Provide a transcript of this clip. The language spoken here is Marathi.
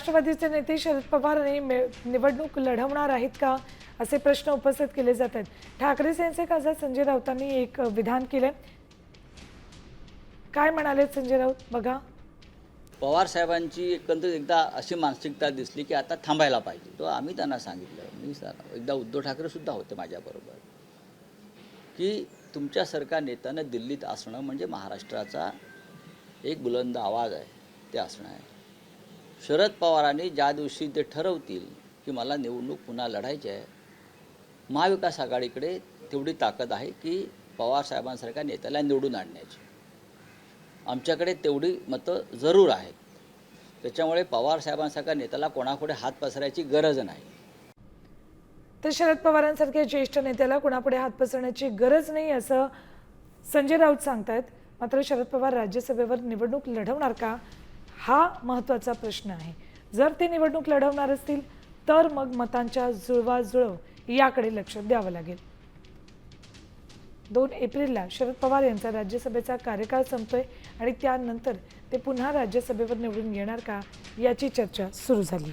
राष्ट्रवादीचे नेते शरद पवार निवडणूक लढवणार आहेत का असे प्रश्न उपस्थित केले जात आहेत। ठाकरे सेनेचे खासदार संजय राऊतांनी एक विधान केले। काय म्हणाले संजय राऊत बघा। पवार साहेबांची एकदा अशी मानसिकता दिसली की आता थांबायला पाहिजे। तो आम्ही त्यांना सांगितलं, मी एकदा उद्धव ठाकरे सुद्धा होते माझ्याबरोबर, की तुमच्यासारख्या नेत्यानं दिल्लीत असणं म्हणजे महाराष्ट्राचा एक बुलंद आवाज आहे, ते असणं आहे। शरद पवारांनी ज्या दिवशी ते ठरवतील की मला निवडणूक पुन्हा लढायची आहे, महाविकास आघाडीकडे तेवढी ताकद आहे की पवार साहेबांसारख्या नेत्याला निवडून आणण्याची। आमच्याकडे तेवढी मतं जरूर आहेत, त्याच्यामुळे पवार साहेबांसारख्या नेत्याला कोणापुढे हात पसरायची गरज नाही। तर शरद पवारांसारख्या ज्येष्ठ नेत्याला कोणापुढे हात पसरण्याची गरज नाही असं संजय राऊत सांगतात। मात्र शरद पवार राज्यसभेवर निवडणूक लढवणार का हा महत्त्वाचा प्रश्न आहे। जर ते निवडणूक लढवणार असतील तर मग मतांच्या जुळवाजुळव याकडे लक्ष द्यावं लागेल। 2 एप्रिलला शरद पवार यांचा राज्यसभेचा कार्यकाळ संपतोय आणि त्यानंतर ते पुन्हा राज्यसभेवर निवडून येणार का याची चर्चा सुरू झाली।